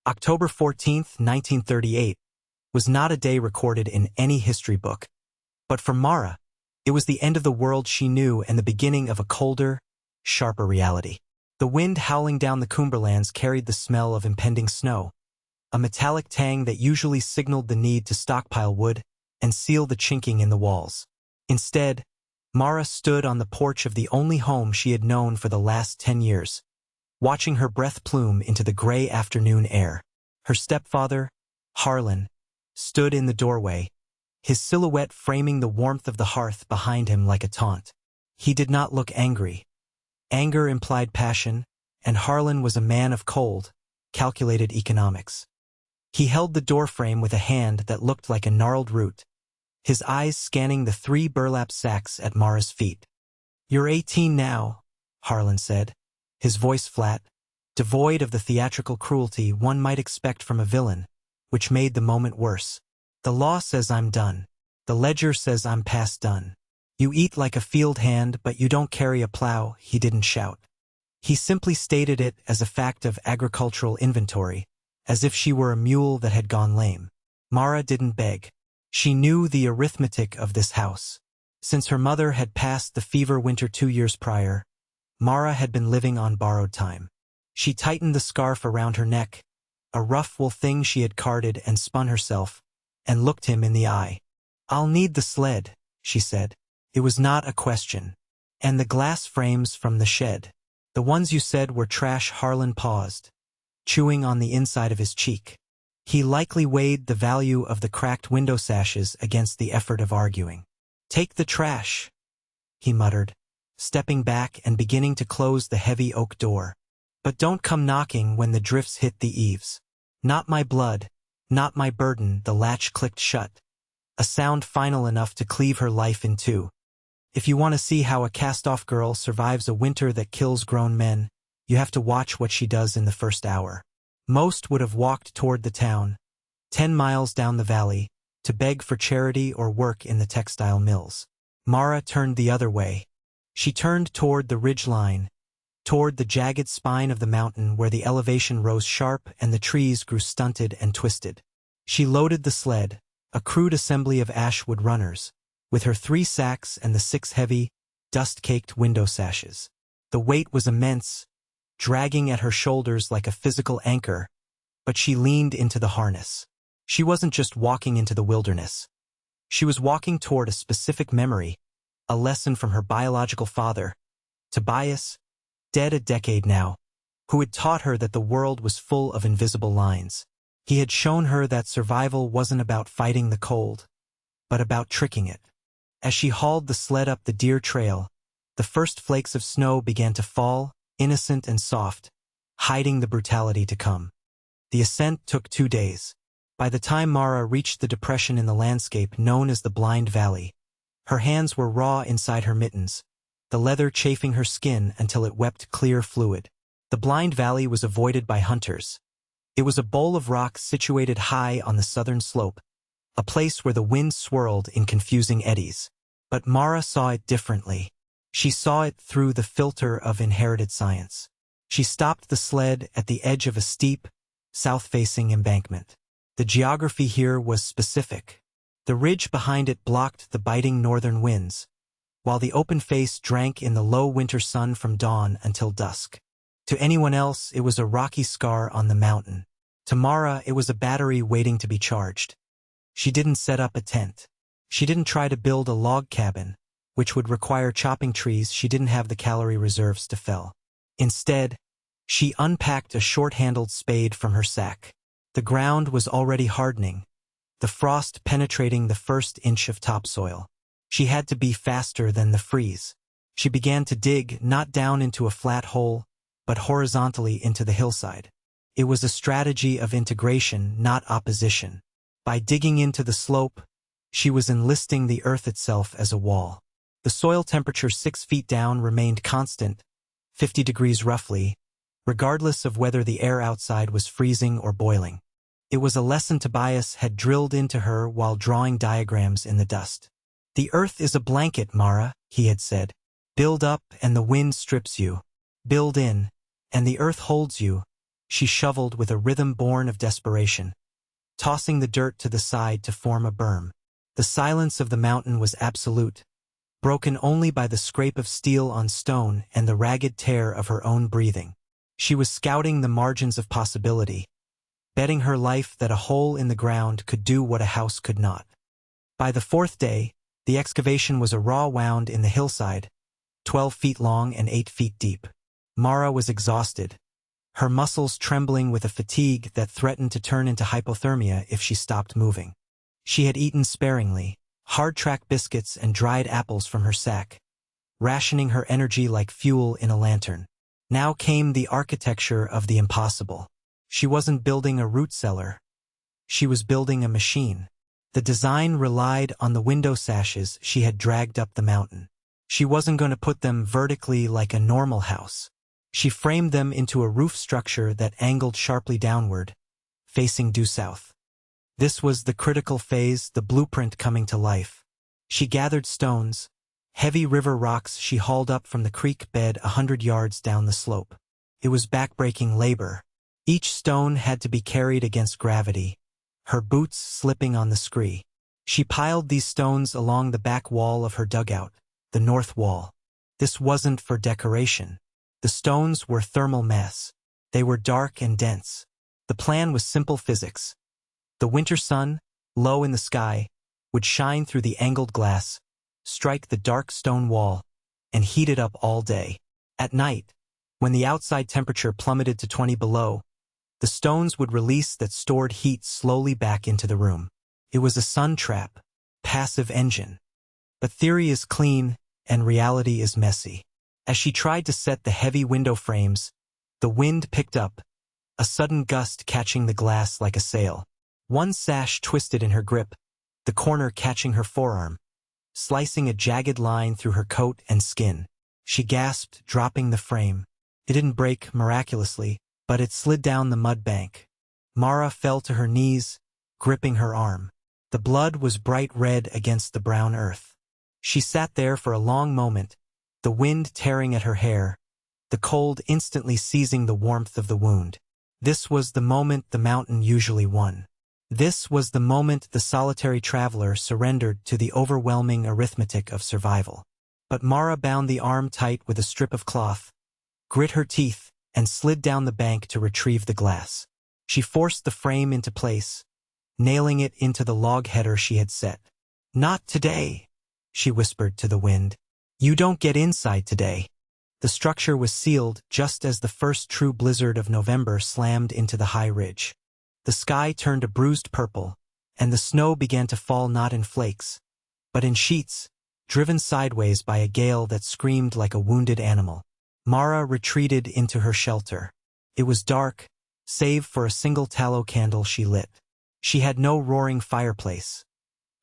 October 14th, 1938, was not a day recorded in any history book. But for Mara, it was the end of the world she knew and the beginning of a colder, sharper reality. The wind howling down the Cumberlands carried the smell of impending snow, a metallic tang that usually signaled the need to stockpile wood and seal the chinking in the walls. Instead, Mara stood on the porch of the only home she had known for the last 10 years, watching her breath plume into the gray afternoon air. Her stepfather, Harlan, stood in the doorway, his silhouette framing the warmth of the hearth behind him like a taunt. He did not look angry. Anger implied passion, and Harlan was a man of cold, calculated economics. He held the doorframe with a hand that looked like a gnarled root, his eyes scanning the 3 burlap sacks at Mara's feet. "You're 18 now," Harlan said, his voice flat, devoid of the theatrical cruelty one might expect from a villain, which made the moment worse. "The law says I'm done. The ledger says I'm past done. You eat like a field hand, but you don't carry a plow," he didn't shout. He simply stated it as a fact of agricultural inventory, as if she were a mule that had gone lame. Mara didn't beg. She knew the arithmetic of this house. Since her mother had passed the fever winter 2 years prior, Mara had been living on borrowed time. She tightened the scarf around her neck, a rough wool thing she had carded and spun herself, and looked him in the eye. "I'll need the sled," she said. It was not a question. "And the glass frames from the shed. The ones you said were trash." Harlan paused, chewing on the inside of his cheek. He likely weighed the value of the cracked window sashes against the effort of arguing. "Take the trash," he muttered, stepping back and beginning to close the heavy oak door. "But don't come knocking when the drifts hit the eaves. Not my blood, not my burden." The latch clicked shut, a sound final enough to cleave her life in two. If you want to see how a cast-off girl survives a winter that kills grown men, you have to watch what she does in the first hour. Most would have walked toward the town, 10 miles down the valley, to beg for charity or work in the textile mills. Mara turned the other way. She turned toward the ridge line, toward the jagged spine of the mountain where the elevation rose sharp and the trees grew stunted and twisted. She loaded the sled, a crude assembly of ash wood runners, with her 3 sacks and the 6 heavy, dust-caked window sashes. The weight was immense, dragging at her shoulders like a physical anchor, but she leaned into the harness. She wasn't just walking into the wilderness. She was walking toward a specific memory, a lesson from her biological father, Tobias, dead a decade now, who had taught her that the world was full of invisible lines. He had shown her that survival wasn't about fighting the cold, but about tricking it. As she hauled the sled up the deer trail, the first flakes of snow began to fall, innocent and soft, hiding the brutality to come. The ascent took 2 days. By the time Mara reached the depression in the landscape known as the Blind Valley, her hands were raw inside her mittens, the leather chafing her skin until it wept clear fluid. The Blind Valley was avoided by hunters. It was a bowl of rock situated high on the southern slope, a place where the wind swirled in confusing eddies. But Mara saw it differently. She saw it through the filter of inherited science. She stopped the sled at the edge of a steep, south-facing embankment. The geography here was specific. The ridge behind it blocked the biting northern winds, while the open face drank in the low winter sun from dawn until dusk. To anyone else, it was a rocky scar on the mountain. To Mara, it was a battery waiting to be charged. She didn't set up a tent. She didn't try to build a log cabin, which would require chopping trees she didn't have the calorie reserves to fell. Instead, she unpacked a short-handled spade from her sack. The ground was already hardening, the frost penetrating the first inch of topsoil. She had to be faster than the freeze. She began to dig not down into a flat hole, but horizontally into the hillside. It was a strategy of integration, not opposition. By digging into the slope, she was enlisting the earth itself as a wall. The soil temperature 6 feet down remained constant, 50 degrees roughly, regardless of whether the air outside was freezing or boiling. It was a lesson Tobias had drilled into her while drawing diagrams in the dust. "The earth is a blanket, Mara," he had said. "Build up and the wind strips you. Build in, and the earth holds you, She shoveled with a rhythm born of desperation, tossing the dirt to the side to form a berm. The silence of the mountain was absolute, broken only by the scrape of steel on stone and the ragged tear of her own breathing. She was scouting the margins of possibility, betting her life that a hole in the ground could do what a house could not. By the fourth day, the excavation was a raw wound in the hillside, 12 feet long and 8 feet deep. Mara was exhausted, her muscles trembling with a fatigue that threatened to turn into hypothermia if she stopped moving. She had eaten sparingly, hard-track biscuits and dried apples from her sack, rationing her energy like fuel in a lantern. Now came the architecture of the impossible. She wasn't building a root cellar. She was building a machine. The design relied on the window sashes she had dragged up the mountain. She wasn't going to put them vertically like a normal house. She framed them into a roof structure that angled sharply downward, facing due south. This was the critical phase, the blueprint coming to life. She gathered stones, heavy river rocks she hauled up from the creek bed 100 yards down the slope. It was backbreaking labor. Each stone had to be carried against gravity, her boots slipping on the scree. She piled these stones along the back wall of her dugout, the north wall. This wasn't for decoration. The stones were thermal mass. They were dark and dense. The plan was simple physics. The winter sun, low in the sky, would shine through the angled glass, strike the dark stone wall, and heat it up all day. At night, when the outside temperature plummeted to 20 below, the stones would release that stored heat slowly back into the room. It was a sun trap, passive engine. But theory is clean, and reality is messy. As she tried to set the heavy window frames, the wind picked up, a sudden gust catching the glass like a sail. One sash twisted in her grip, the corner catching her forearm, slicing a jagged line through her coat and skin. She gasped, dropping the frame. It didn't break miraculously, but it slid down the mud bank. Mara fell to her knees, gripping her arm. The blood was bright red against the brown earth. She sat there for a long moment, the wind tearing at her hair, the cold instantly seizing the warmth of the wound. This was the moment the mountain usually won. This was the moment the solitary traveler surrendered to the overwhelming arithmetic of survival. But Mara bound the arm tight with a strip of cloth, grit her teeth, and slid down the bank to retrieve the glass. She forced the frame into place, nailing it into the log header she had set. "Not today," she whispered to the wind. "You don't get inside today." The structure was sealed just as the first true blizzard of November slammed into the high ridge. The sky turned a bruised purple, and the snow began to fall not in flakes, but in sheets, driven sideways by a gale that screamed like a wounded animal. Mara retreated into her shelter. It was dark, save for a single tallow candle she lit. She had no roaring fireplace.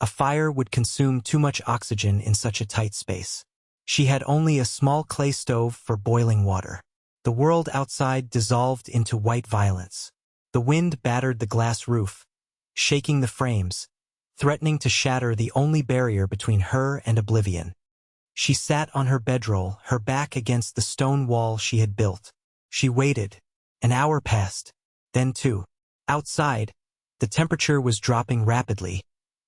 A fire would consume too much oxygen in such a tight space. She had only a small clay stove for boiling water. The world outside dissolved into white violence. The wind battered the glass roof, shaking the frames, threatening to shatter the only barrier between her and oblivion. She sat on her bedroll, her back against the stone wall she had built. She waited. An hour passed, then two. Outside, the temperature was dropping rapidly,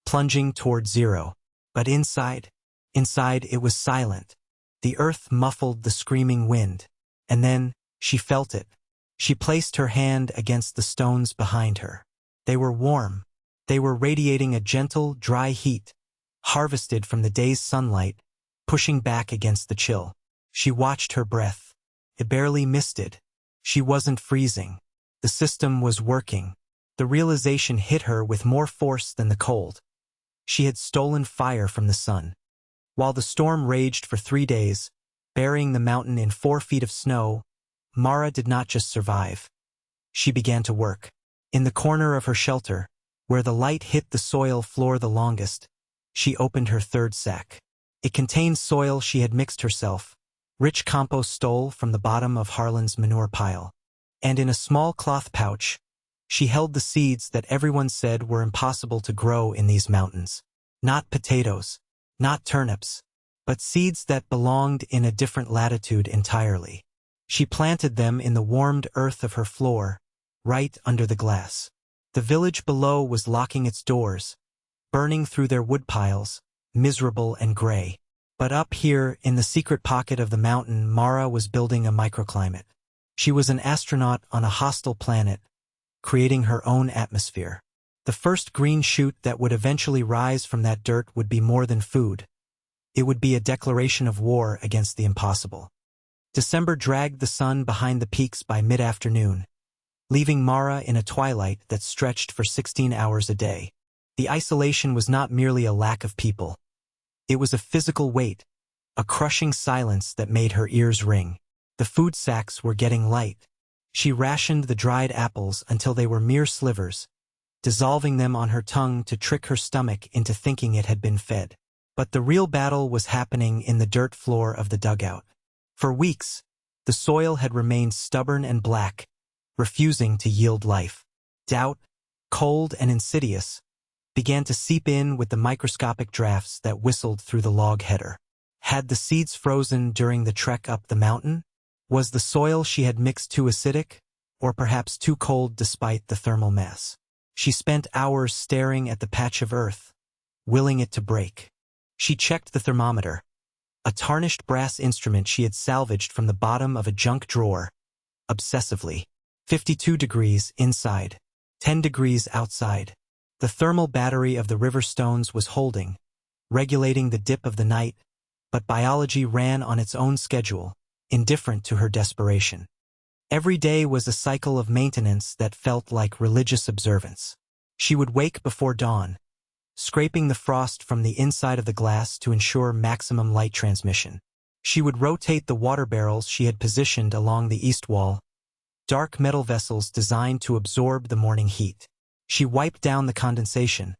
plunging toward zero. But inside it was silent. The earth muffled the screaming wind. And then, she felt it. She placed her hand against the stones behind her. They were warm. They were radiating a gentle, dry heat, harvested from the day's sunlight, pushing back against the chill. She watched her breath. It barely misted. She wasn't freezing. The system was working. The realization hit her with more force than the cold. She had stolen fire from the sun. While the storm raged for 3 days, burying the mountain in 4 feet of snow, Mara did not just survive. She began to work. In the corner of her shelter, where the light hit the soil floor the longest, she opened her third sack. It contained soil she had mixed herself, rich compost stole from the bottom of Harlan's manure pile. And in a small cloth pouch, she held the seeds that everyone said were impossible to grow in these mountains. Not potatoes, not turnips, but seeds that belonged in a different latitude entirely. She planted them in the warmed earth of her floor, right under the glass. The village below was locking its doors, burning through their woodpiles, miserable and gray. But up here, in the secret pocket of the mountain, Mara was building a microclimate. She was an astronaut on a hostile planet, creating her own atmosphere. The first green shoot that would eventually rise from that dirt would be more than food. It would be a declaration of war against the impossible. December dragged the sun behind the peaks by mid-afternoon, leaving Mara in a twilight that stretched for 16 hours a day. The isolation was not merely a lack of people. It was a physical weight, a crushing silence that made her ears ring. The food sacks were getting light. She rationed the dried apples until they were mere slivers, dissolving them on her tongue to trick her stomach into thinking it had been fed. But the real battle was happening in the dirt floor of the dugout. For weeks, the soil had remained stubborn and black, refusing to yield life. Doubt, cold and insidious, began to seep in with the microscopic drafts that whistled through the log header. Had the seeds frozen during the trek up the mountain? Was the soil she had mixed too acidic, or perhaps too cold despite the thermal mass? She spent hours staring at the patch of earth, willing it to break. She checked the thermometer, a tarnished brass instrument she had salvaged from the bottom of a junk drawer, obsessively. 52 degrees inside, 10 degrees outside. The thermal battery of the river stones was holding, regulating the dip of the night, but biology ran on its own schedule, indifferent to her desperation. Every day was a cycle of maintenance that felt like religious observance. She would wake before dawn, scraping the frost from the inside of the glass to ensure maximum light transmission. She would rotate the water barrels she had positioned along the east wall, dark metal vessels designed to absorb the morning heat. She wiped down the condensation,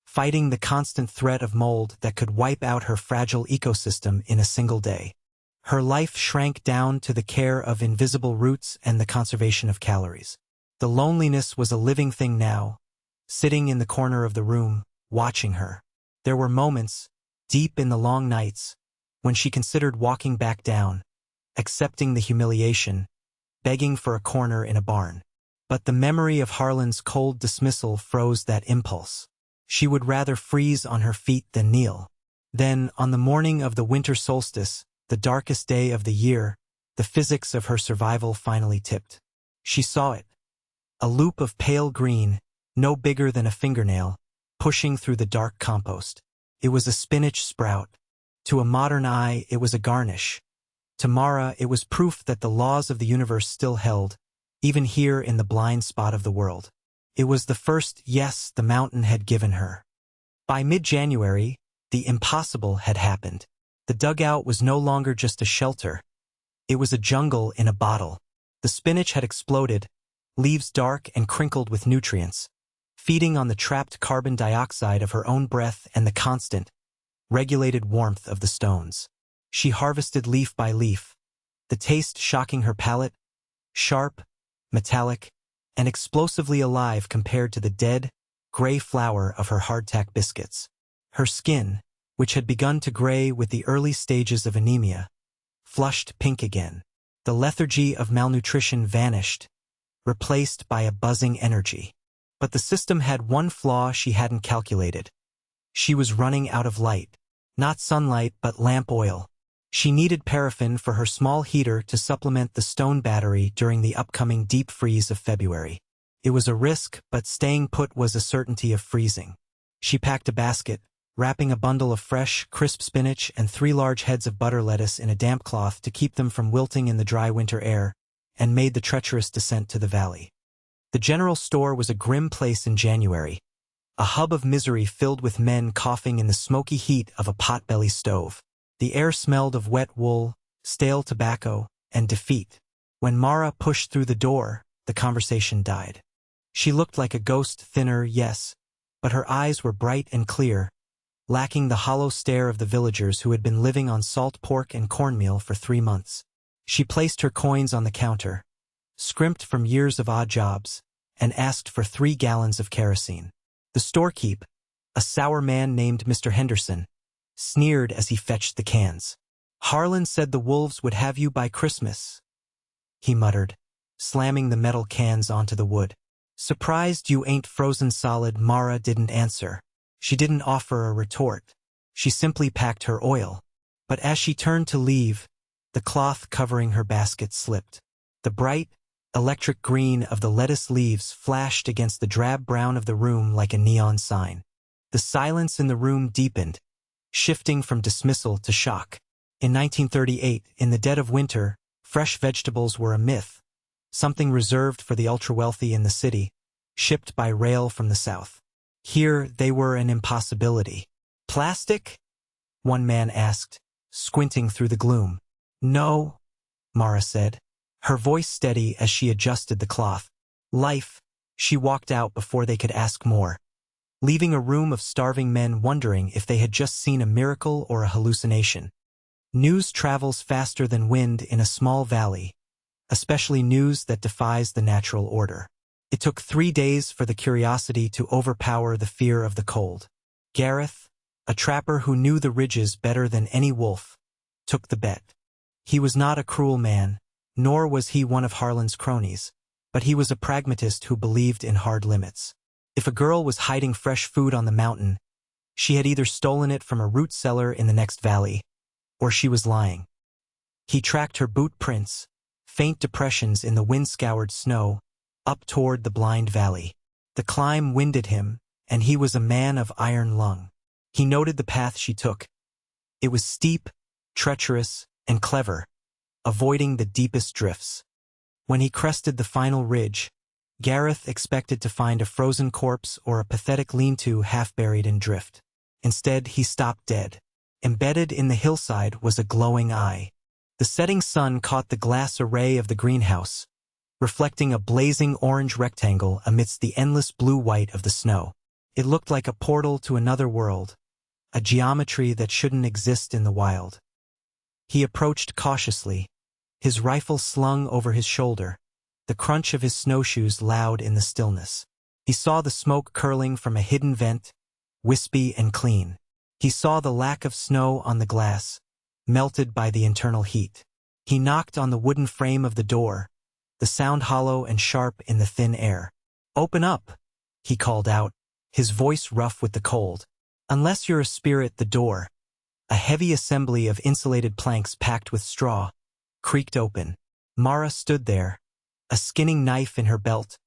fighting the constant threat of mold that could wipe out her fragile ecosystem in a single day. Her life shrank down to the care of invisible roots and the conservation of calories. The loneliness was a living thing now, sitting in the corner of the room, watching her. There were moments, deep in the long nights, when she considered walking back down, accepting the humiliation, begging for a corner in a barn. But the memory of Harlan's cold dismissal froze that impulse. She would rather freeze on her feet than kneel. Then, on the morning of the winter solstice, the darkest day of the year, the physics of her survival finally tipped. She saw it. A loop of pale green, no bigger than a fingernail, pushing through the dark compost. It was a spinach sprout. To a modern eye, it was a garnish. To Mara, it was proof that the laws of the universe still held, even here in the blind spot of the world. It was the first yes the mountain had given her. By mid-January, the impossible had happened. The dugout was no longer just a shelter. It was a jungle in a bottle. The spinach had exploded, leaves dark and crinkled with nutrients, feeding on the trapped carbon dioxide of her own breath and the constant, regulated warmth of the stones. She harvested leaf by leaf, the taste shocking her palate, sharp, metallic, and explosively alive compared to the dead, gray flour of her hardtack biscuits. Her skin, which had begun to gray with the early stages of anemia, flushed pink again. The lethargy of malnutrition vanished, replaced by a buzzing energy. But the system had one flaw she hadn't calculated. She was running out of light. Not sunlight, but lamp oil. She needed paraffin for her small heater to supplement the stone battery during the upcoming deep freeze of February. It was a risk, but staying put was a certainty of freezing. She packed a basket, wrapping a bundle of fresh, crisp spinach and 3 large heads of butter lettuce in a damp cloth to keep them from wilting in the dry winter air, and made the treacherous descent to the valley. The general store was a grim place in January, a hub of misery filled with men coughing in the smoky heat of a potbelly stove. The air smelled of wet wool, stale tobacco, and defeat. When Mara pushed through the door, the conversation died. She looked like a ghost, thinner, yes, but her eyes were bright and clear, lacking the hollow stare of the villagers who had been living on salt pork and cornmeal for 3 months. She placed her coins on the counter, scrimped from years of odd jobs, and asked for 3 gallons of kerosene. The storekeep, a sour man named Mr. Henderson, sneered as he fetched the cans. "Harlan said the wolves would have you by Christmas," he muttered, slamming the metal cans onto the wood. Surprised you ain't frozen solid, Mara didn't answer. She didn't offer a retort. She simply packed her oil. But as she turned to leave, the cloth covering her basket slipped. The bright, electric green of the lettuce leaves flashed against the drab brown of the room like a neon sign. The silence in the room deepened, shifting from dismissal to shock. In 1938, in the dead of winter, fresh vegetables were a myth, something reserved for the ultra-wealthy in the city, shipped by rail from the south. Here, they were an impossibility. Plastic? One man asked, squinting through the gloom. No, Mara said, her voice steady as she adjusted the cloth. Life. She walked out before they could ask more, leaving a room of starving men wondering if they had just seen a miracle or a hallucination. News travels faster than wind in a small valley, especially news that defies the natural order. It took 3 days for the curiosity to overpower the fear of the cold. Gareth, a trapper who knew the ridges better than any wolf, took the bet. He was not a cruel man, nor was he one of Harlan's cronies, but he was a pragmatist who believed in hard limits. If a girl was hiding fresh food on the mountain, she had either stolen it from a root cellar in the next valley, or she was lying. He tracked her boot prints, faint depressions in the wind-scoured snow, up toward the blind valley. The climb winded him, and he was a man of iron lung. He noted the path she took. It was steep, treacherous, and clever, avoiding the deepest drifts. When he crested the final ridge, Gareth expected to find a frozen corpse or a pathetic lean-to half-buried in drift. Instead, he stopped dead. Embedded in the hillside was a glowing eye. The setting sun caught the glass array of the greenhouse, reflecting a blazing orange rectangle amidst the endless blue-white of the snow. It looked like a portal to another world, a geometry that shouldn't exist in the wild. He approached cautiously, his rifle slung over his shoulder, the crunch of his snowshoes loud in the stillness. He saw the smoke curling from a hidden vent, wispy and clean. He saw the lack of snow on the glass, melted by the internal heat. He knocked on the wooden frame of the door, the sound hollow and sharp in the thin air. "Open up," he called out, his voice rough with the cold. "Unless you're a spirit," the door, a heavy assembly of insulated planks packed with straw, creaked open. Mara stood there, a skinning knife in her belt,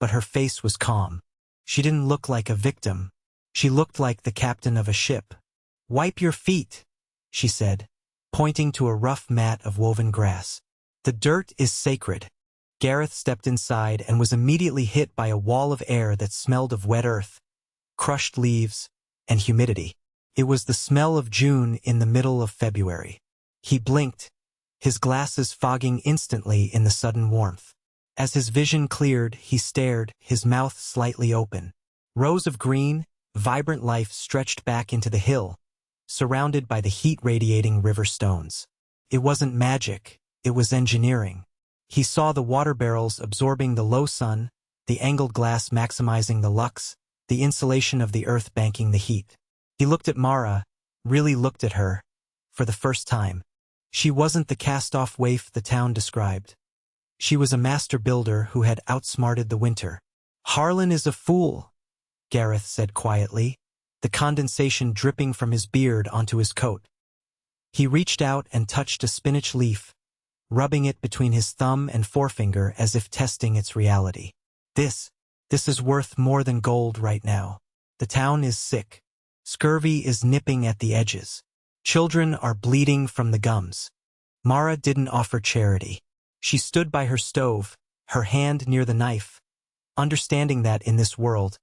but her face was calm. She didn't look like a victim. She looked like the captain of a ship. "Wipe your feet," she said, pointing to a rough mat of woven grass. "The dirt is sacred." Gareth stepped inside and was immediately hit by a wall of air that smelled of wet earth, crushed leaves, and humidity. It was the smell of June in the middle of February. He blinked, his glasses fogging instantly in the sudden warmth. As his vision cleared, he stared, his mouth slightly open. Rows of green, vibrant life stretched back into the hill, surrounded by the heat-radiating river stones. It wasn't magic, it was engineering. He saw the water barrels absorbing the low sun, the angled glass maximizing the lux, the insulation of the earth banking the heat. He looked at Mara, really looked at her, for the first time. She wasn't the cast-off waif the town described. She was a master builder who had outsmarted the winter. "Harlan is a fool," Gareth said quietly, the condensation dripping from his beard onto his coat. He reached out and touched a spinach leaf, rubbing it between his thumb and forefinger as if testing its reality. This is worth more than gold right now. The town is sick. Scurvy is nipping at the edges. Children are bleeding from the gums. Mara didn't offer charity. She stood by her stove, her hand near the knife, understanding that in this world,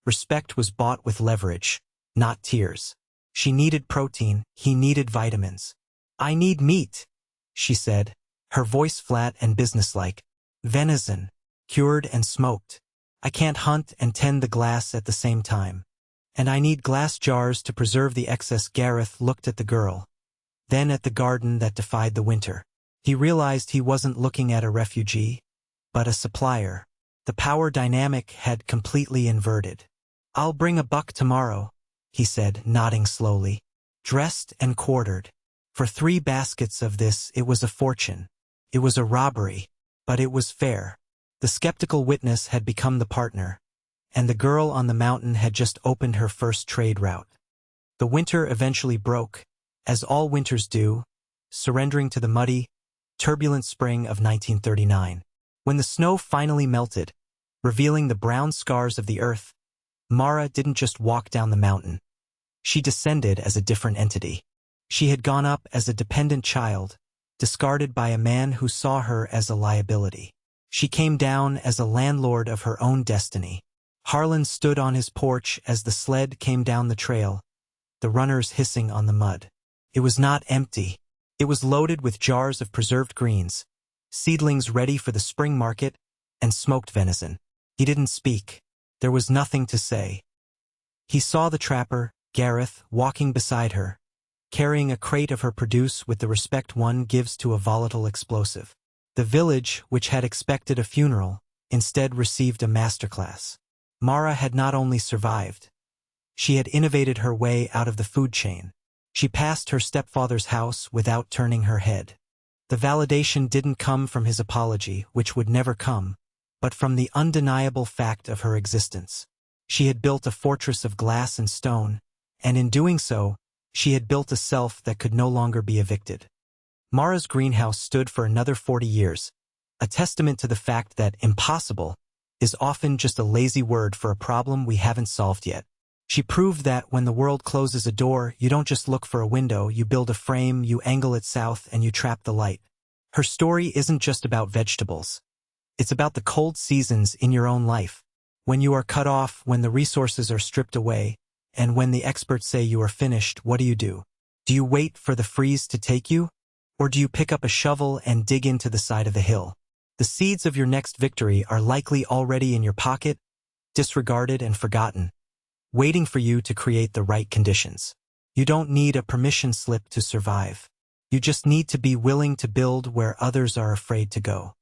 respect was bought with leverage, not tears. She needed protein, he needed vitamins. "I need meat," she said, her voice flat and businesslike. "Venison, cured and smoked. I can't hunt and tend the glass at the same time. And I need glass jars to preserve the excess." Gareth looked at the girl, then at the garden that defied the winter. He realized he wasn't looking at a refugee, but a supplier. The power dynamic had completely inverted. "I'll bring a buck tomorrow," he said, nodding slowly. Dressed and quartered. For 3 baskets of this, it was a fortune. It was a robbery. But it was fair. The skeptical witness had become the partner, and the girl on the mountain had just opened her first trade route. The winter eventually broke, as all winters do, surrendering to the muddy, turbulent spring of 1939. When the snow finally melted, revealing the brown scars of the earth, Mara didn't just walk down the mountain. She descended as a different entity. She had gone up as a dependent child, discarded by a man who saw her as a liability. She came down as a landlord of her own destiny. Harlan stood on his porch as the sled came down the trail, the runners hissing on the mud. It was not empty. It was loaded with jars of preserved greens, seedlings ready for the spring market, and smoked venison. He didn't speak. There was nothing to say. He saw the trapper, Gareth, walking beside her, carrying a crate of her produce with the respect one gives to a volatile explosive. The village, which had expected a funeral, instead received a masterclass. Mara had not only survived, she had innovated her way out of the food chain. She passed her stepfather's house without turning her head. The validation didn't come from his apology, which would never come, but from the undeniable fact of her existence. She had built a fortress of glass and stone, and in doing so, she had built a self that could no longer be evicted. Mara's greenhouse stood for another 40 years, a testament to the fact that impossible is often just a lazy word for a problem we haven't solved yet. She proved that when the world closes a door, you don't just look for a window, you build a frame, you angle it south, and you trap the light. Her story isn't just about vegetables. It's about the cold seasons in your own life. When you are cut off, when the resources are stripped away, and when the experts say you are finished, what do? Do you wait for the freeze to take you? Or do you pick up a shovel and dig into the side of the hill? The seeds of your next victory are likely already in your pocket, disregarded and forgotten, waiting for you to create the right conditions. You don't need a permission slip to survive. You just need to be willing to build where others are afraid to go.